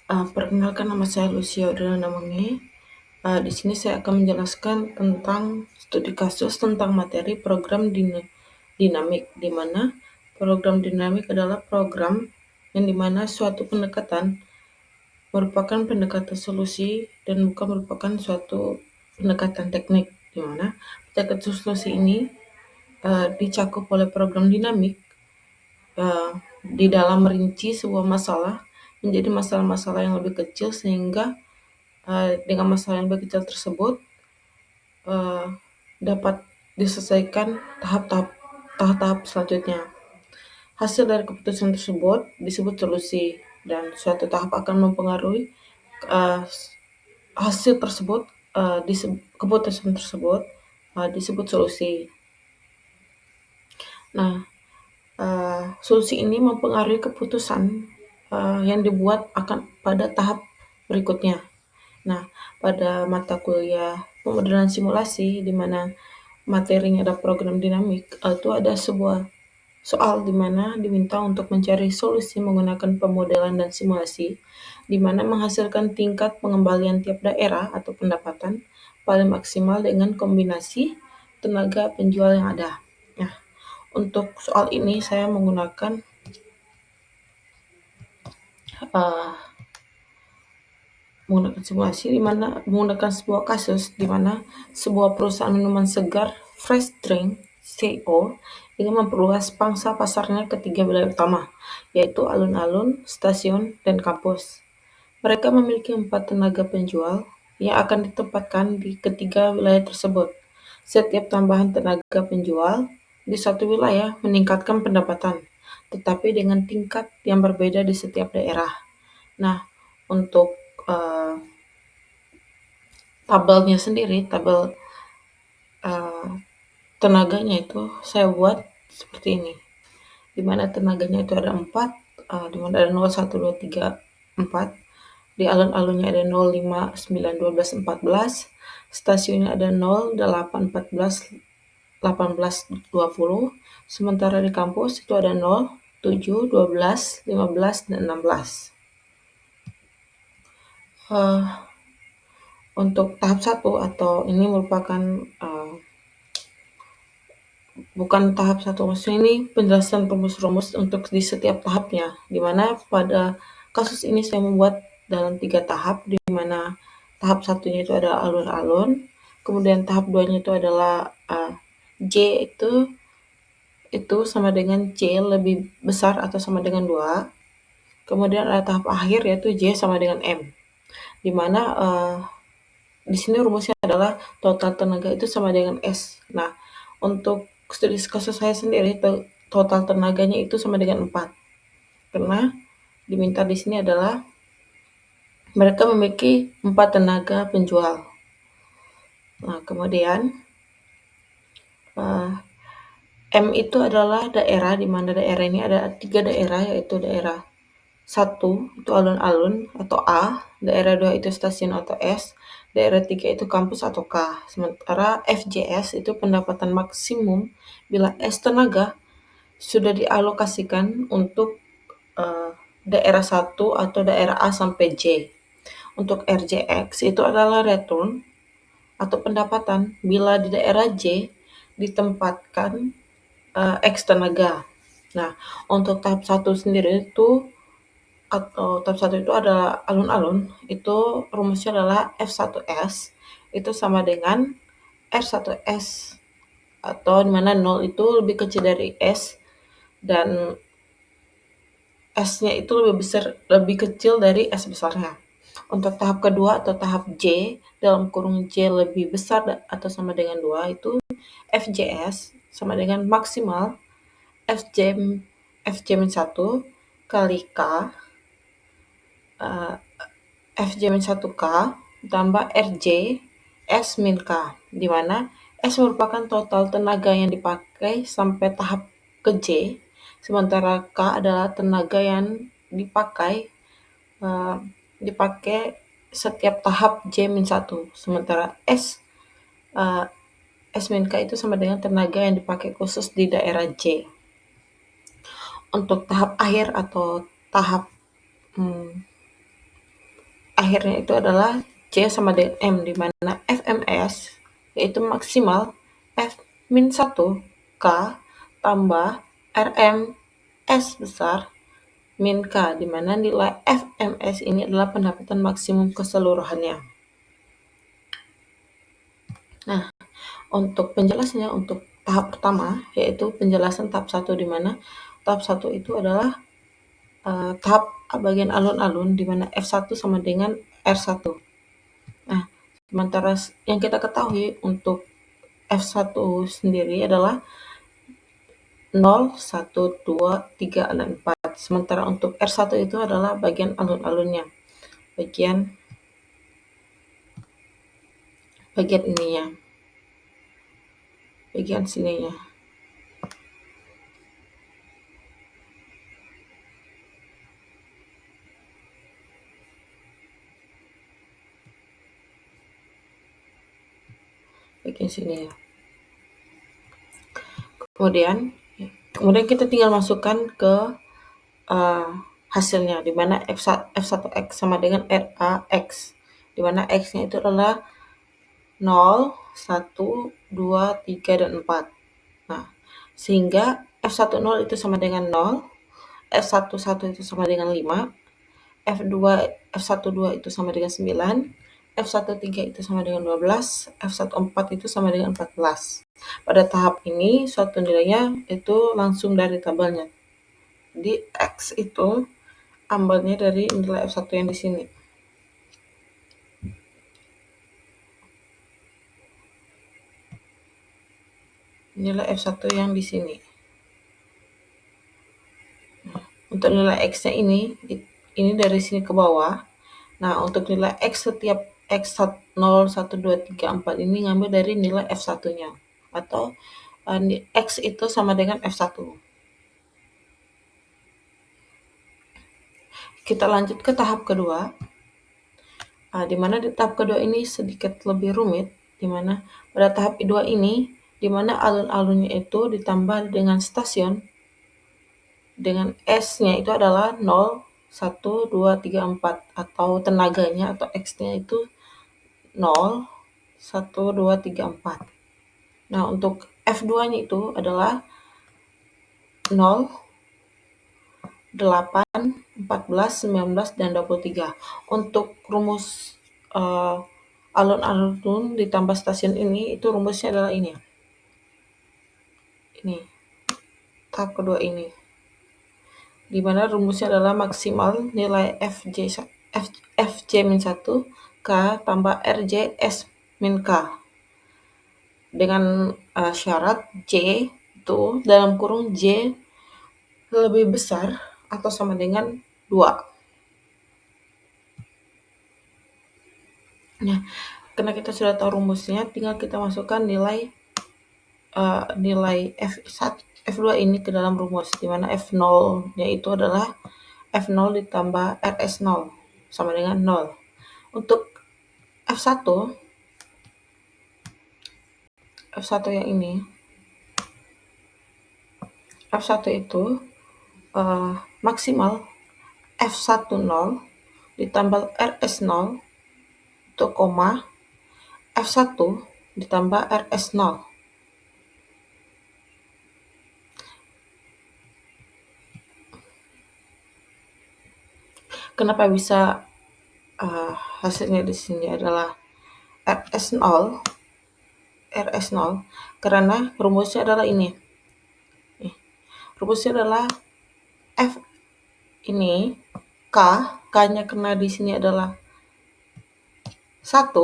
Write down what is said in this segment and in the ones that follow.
Perkenalkan, nama saya Lucia Audrina Namangi. Di sini saya akan menjelaskan tentang studi kasus tentang materi program dinamik, di mana program dinamik adalah program yang dimana suatu pendekatan merupakan pendekatan solusi dan bukan merupakan suatu pendekatan teknik, di mana pendekatan solusi ini dicakup oleh program dinamik uh, di dalam merinci sebuah masalah menjadi masalah-masalah yang lebih kecil, sehingga dengan masalah yang lebih kecil tersebut uh, dapat diselesaikan tahap-tahap selanjutnya. Hasil dari keputusan tersebut disebut solusi, dan suatu tahap akan mempengaruhi uh, hasil tersebut. Keputusan tersebut disebut solusi. Nah, solusi ini mempengaruhi keputusan yang dibuat akan pada tahap berikutnya. Nah, pada mata kuliah pemodelan simulasi, di mana materinya ada program dinamik, itu ada sebuah soal di mana diminta untuk mencari solusi menggunakan pemodelan dan simulasi, di mana menghasilkan tingkat pengembalian tiap daerah atau pendapatan paling maksimal dengan kombinasi tenaga penjual yang ada. Nah, untuk soal ini saya uh, menggunakan simulasi, di mana menggunakan sebuah kasus di mana sebuah perusahaan minuman segar fresh drink CO ingin memperluas pangsa pasarnya ke 3 wilayah utama, yaitu alun-alun, stasiun, dan kampus. Mereka memiliki 4 tenaga penjual yang akan ditempatkan di ketiga wilayah tersebut. Setiap tambahan tenaga penjual di satu wilayah meningkatkan pendapatan, tetapi dengan tingkat yang berbeda di setiap daerah. Nah, untuk uh, tabelnya sendiri, tabel uh, tenaganya itu saya buat seperti ini, di mana tenaganya itu ada 4, di mana ada 0, 1, 2, 3, 4. Di alun-alunnya ada 0, 5, 9, 12, 14. Stasiunnya ada 0, 8, 14, 18, 20. Sementara di kampus itu ada 0, 7, 12, 15, dan 16. Untuk tahap 1, atau ini merupakan bukan tahap 1, maksudnya ini penjelasan rumus-rumus untuk di setiap tahapnya, di mana pada kasus ini saya membuat dalam 3 tahap, di mana tahap 1-nya itu ada alun-alun, kemudian tahap 2-nya itu adalah J itu sama dengan C lebih besar atau sama dengan 2. Kemudian ada tahap akhir, yaitu J sama dengan M, di mana di sini rumusnya adalah total tenaga itu sama dengan S. Nah, untuk studi kasus saya sendiri, total tenaganya itu sama dengan 4. Karena diminta di sini adalah mereka memiliki 4 tenaga penjual. Nah, kemudian M itu adalah daerah, di mana daerah ini ada 3 daerah, yaitu daerah 1 itu alun-alun atau A, daerah 2 itu stasiun atau S, daerah 3 itu kampus atau K. Sementara FJS itu pendapatan maksimum bila S tenaga sudah dialokasikan untuk daerah 1 atau daerah A sampai J. Untuk RJX itu adalah return atau pendapatan bila di daerah J ditempatkan X tenaga. Nah, untuk tahap 1 sendiri itu, atau tahap 1 itu adalah alun-alun, itu rumusnya adalah F1S itu sama dengan R1S, atau dimana 0 itu lebih kecil dari S dan S-nya itu lebih kecil dari S besarnya. Untuk tahap kedua atau tahap J, dalam kurung J lebih besar atau sama dengan 2, itu FJS sama dengan maksimal FJ-1 kali K, FJ-1K tambah RJ S min K, di mana S merupakan total tenaga yang dipakai sampai tahap ke J, sementara K adalah tenaga yang dipakai setiap tahap J-1, sementara S min K itu sama dengan tenaga yang dipakai khusus di daerah J. Untuk tahap akhir atau tahap akhirnya itu adalah C sama dengan M, di mana FMS yaitu maksimal F-1 K tambah RMS besar min K, di mana nilai FMS ini adalah pendapatan maksimum keseluruhannya. Nah, untuk penjelasannya untuk tahap pertama yaitu penjelasan tahap 1, di mana tahap 1 itu adalah tahap bagian alun-alun, di mana F1 sama dengan R1. Nah, sementara yang kita ketahui untuk F1 sendiri adalah 0, 1, 2, 3, dan 4. Sementara untuk R1 itu adalah bagian alun-alunnya. Bagian ininya. Bagian sininya. Bagian sini ya. Kemudian kita tinggal masukkan ke hasilnya, di mana F1X sama dengan RAX, di mana X-nya itu adalah 0, 1, 2, 3, dan 4. Nah, sehingga F10 itu sama dengan 0, F11 itu sama dengan 5, F12 itu sama dengan 9, F13 itu sama dengan 12, F14 itu sama dengan 14. Pada tahap ini suatu nilainya itu langsung dari tabelnya. Jadi X itu ambilnya dari nilai F1 yang di sini. Nilai F1 yang di sini. Untuk nilai X-nya ini dari sini ke bawah. Nah, untuk nilai X setiap X0, 1, 2, 3, 4 ini ngambil dari nilai F1-nya. Atau X itu sama dengan F1. Kita lanjut ke tahap kedua. Di mana di tahap kedua ini sedikit lebih rumit, di mana pada tahap kedua ini, di mana alun-alunnya itu ditambah dengan stasiun, dengan S-nya itu adalah 0, 1, 2, 3, 4, atau tenaganya atau X-nya itu 0, 1, 2, 3, 4. Nah, untuk F2-nya itu adalah 0, 8, 14, 19, dan 23. Untuk rumus alun-alun ditambah stasiun ini, itu rumusnya adalah ini. Ini, tahap kedua ini. Di mana rumusnya adalah maksimal nilai Fj-1 K tambah Rj S min K. Dengan syarat J itu dalam kurung J lebih besar atau sama dengan 2. Nah, karena kita sudah tahu rumusnya, tinggal kita masukkan nilai F2 ini ke dalam rumus, di mana F0-nya itu adalah F0 ditambah RS0 sama dengan 0. Untuk F1 yang ini, F1 itu maksimal F10 ditambah RS0 itu koma F1 ditambah RS0. Kenapa bisa hasilnya di sini adalah RS0? Karena rumusnya adalah ini. Rumusnya adalah F ini K-nya kena di sini adalah 1,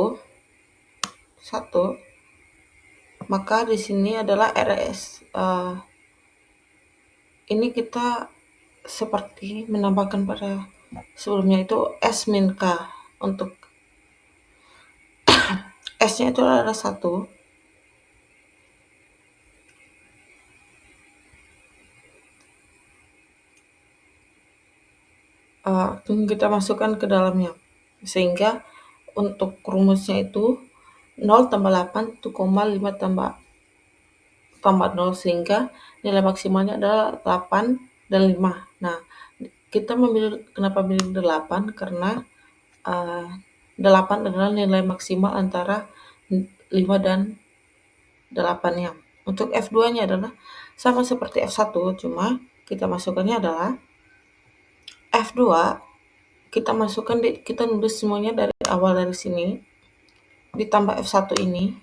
maka di sini adalah RS. Ini kita seperti menambahkan pada sebelumnya itu S min K. Untuk S-nya itu adalah 1. Kita masukkan ke dalamnya. Sehingga untuk rumusnya itu 0 tambah 8 itu 5 tambah 0, sehingga nilai maksimalnya adalah 8 dan 5. Nah, kita kenapa memilih 8? Karena 8 adalah nilai maksimal antara 5 dan 8-nya. Untuk F2-nya adalah sama seperti F1, cuma kita masukkannya adalah F2, kita nulis semuanya dari awal dari sini, ditambah F1 ini,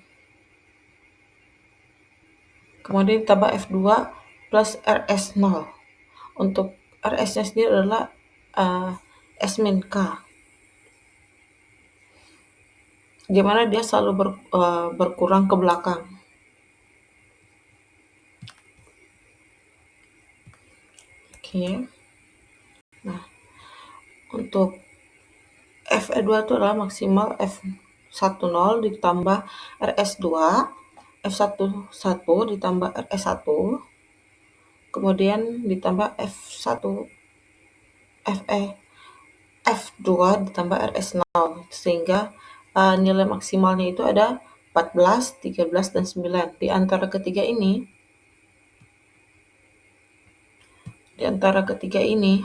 kemudian ditambah F2 plus RS0. Untuk RS-nya sendiri adalah S-K, di mana dia selalu berkurang ke belakang. Oke. Nah, untuk F2 itu adalah maksimal F10 ditambah RS2, F11 ditambah RS1, kemudian ditambah F2 ditambah RS0, sehingga nilai maksimalnya itu ada 14, 13, dan 9. Di antara ketiga ini,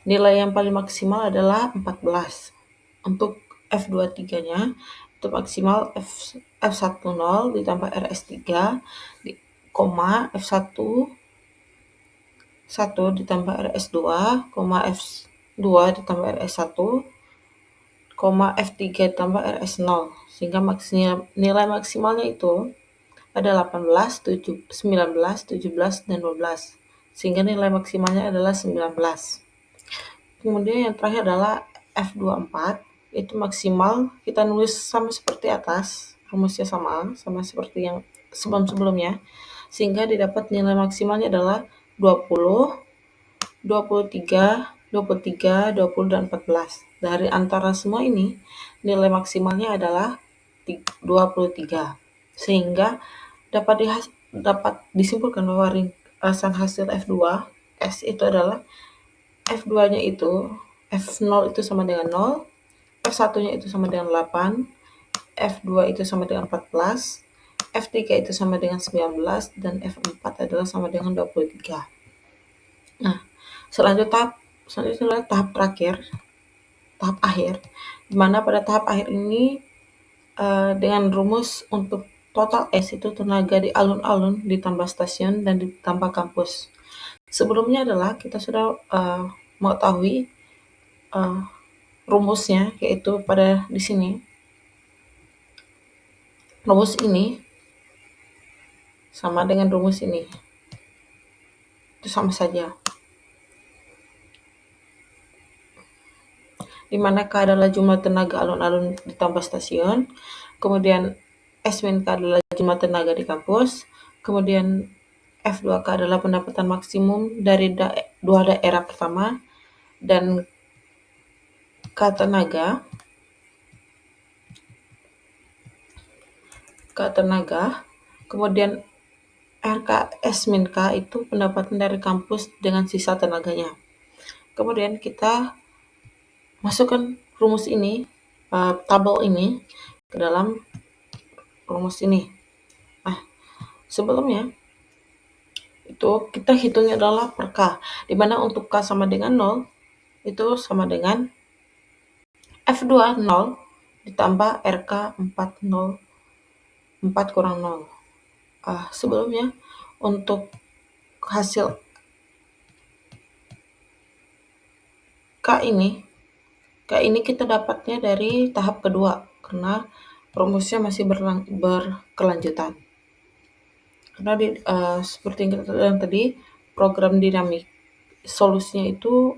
nilai yang paling maksimal adalah 14. Untuk F23-nya itu maksimal F10 ditambah RS3, F1 ditambah RS2, F2 ditambah RS1, F3 ditambah RS0, sehingga nilai maksimalnya itu ada 18, 19, 17, dan 12, sehingga nilai maksimalnya adalah 19. Kemudian yang terakhir adalah F24, itu maksimal kita nulis sama seperti atas, rumusnya sama seperti yang sebelum-sebelumnya, sehingga didapat nilai maksimalnya adalah 20, 23, 23, 20, dan 14. Dari antara semua ini, nilai maksimalnya adalah 23, sehingga dapat disimpulkan bahwa ringkasan hasil F2 S itu adalah F2-nya itu, F0 itu sama dengan 0, F1-nya itu sama dengan 8, F2 itu sama dengan 14, F3 itu sama dengan 19, dan F4 adalah sama dengan 23. Nah, selanjutnya adalah tahap terakhir, tahap akhir, di mana pada tahap akhir ini dengan rumus untuk total S itu tenaga di alun-alun ditambah stasiun dan ditambah kampus. Sebelumnya adalah kita sudah mengetahui rumusnya, yaitu pada di sini. Rumus ini sama dengan rumus ini. Itu sama saja. Di mana K adalah jumlah tenaga alun-alun ditambah stasiun, kemudian S-K adalah jumlah tenaga di kampus, kemudian F2K adalah pendapatan maksimum dari dua daerah pertama, dan K tenaga, kemudian S-K itu pendapatan dari kampus dengan sisa tenaganya. Kemudian kita masukkan rumus ini, tabel ini, ke dalam rumus ini. Nah, sebelumnya itu kita hitungnya adalah per K, di mana untuk K sama dengan 0, itu sama dengan F2 0 ditambah RK 4 kurang 0. Sebelumnya untuk hasil K ini kita dapatnya dari tahap kedua, karena rumusnya masih berkelanjutan. Karena seperti yang kita bilang tadi, program dinamik solusinya itu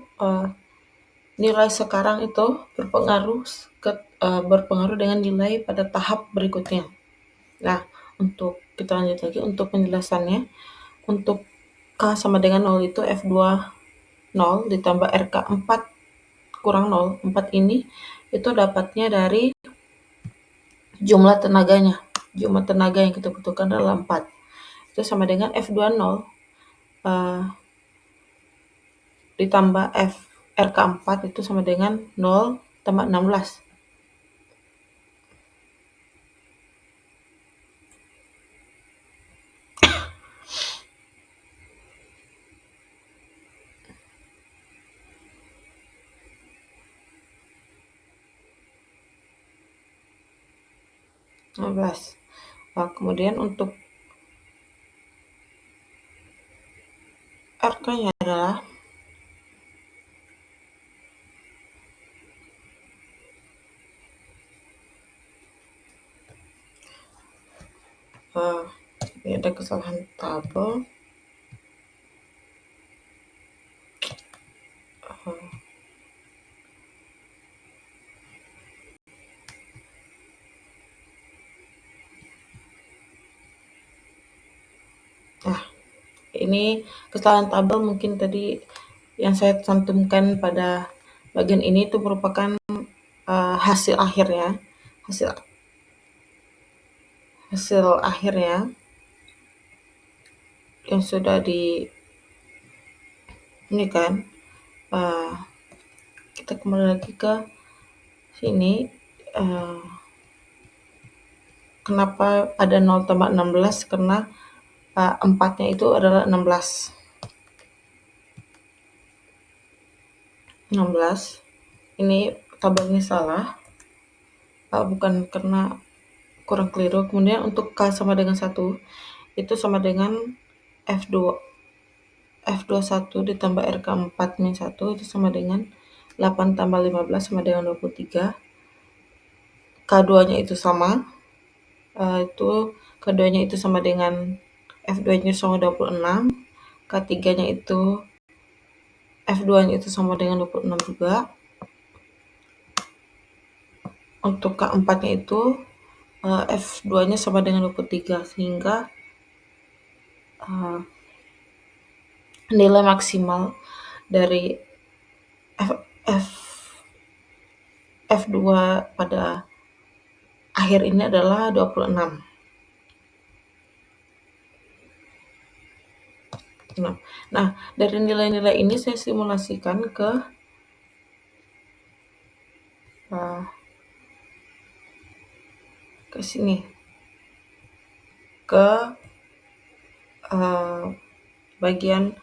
nilai sekarang itu berpengaruh dengan nilai pada tahap berikutnya. Nah, untuk kita lanjut lagi untuk penjelasannya. Untuk K sama dengan 0 itu F2 0 ditambah RK 4 kurang 0. 4 ini itu dapatnya dari jumlah tenaganya. Jumlah tenaga yang kita butuhkan adalah 4. Itu sama dengan F2 0 ditambah RK 4 itu sama dengan 0 tambah 16. 15. Kemudian untuk RK-nya adalah ini ada kesalahan tabel. Ini kesalahan tabel mungkin tadi yang saya cantumkan pada bagian ini itu merupakan hasil akhirnya, hasil akhirnya yang sudah ini kan. Kita kembali lagi ke sini. Kenapa ada 0,16? Karena 4-nya itu adalah 16. Ini tabelnya salah, bukan karena kurang keliru. Kemudian untuk K sama dengan 1 itu sama dengan F21 ditambah RK4 min 1 itu sama dengan 8 tambah 15 sama dengan 23. K2-nya itu sama, K2-nya itu sama dengan F2-nya sama 26, K3-nya itu F2-nya itu sama dengan 26 juga. Untuk K4-nya itu F2-nya sama dengan 23, sehingga nilai maksimal dari F2 pada akhir ini adalah 26. Nah, dari nilai-nilai ini saya simulasikan ke sini, ke bagian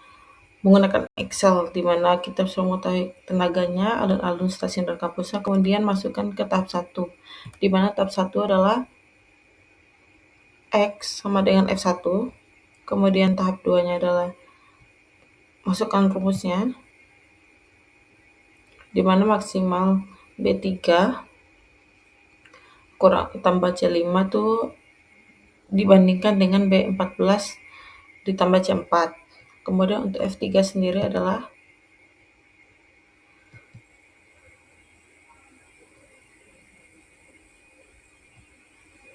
menggunakan Excel, di mana kita bisa mengetahui tenaganya, alun-alun stasiun dan kampusnya, kemudian masukkan ke tahap 1, di mana tahap 1 adalah X sama dengan F1, kemudian tahap 2-nya adalah masukkan rumusnya, di mana maksimal B3 kurang tambah C5 tuh dibandingkan dengan B14 ditambah C4. Kemudian untuk F3 sendiri adalah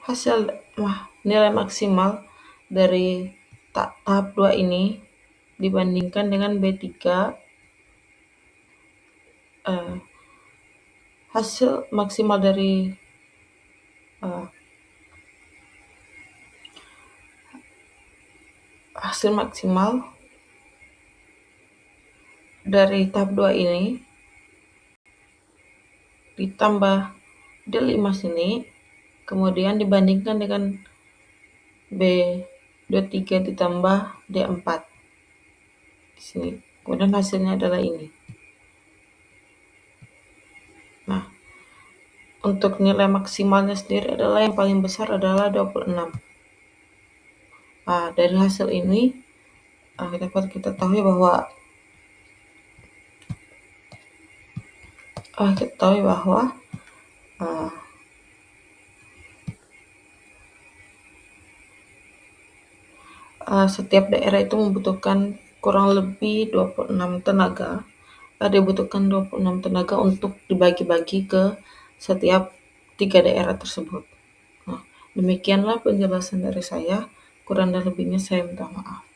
hasil nilai maksimal dari tahap 2 ini dibandingkan dengan B3, hasil maksimal dari tahap 2 ini ditambah D5 sini, kemudian dibandingkan dengan B23 ditambah D4 di sini. Kemudian hasilnya adalah ini. Nah, untuk nilai maksimalnya sendiri adalah yang paling besar adalah 26. Dari hasil ini dapat kita tahu bahwa setiap daerah itu membutuhkan kurang lebih 26 tenaga. Dibutuhkan 26 tenaga untuk dibagi-bagi ke setiap 3 daerah tersebut. Demikianlah penjelasan dari saya. Kurang dan lebihnya saya minta maaf.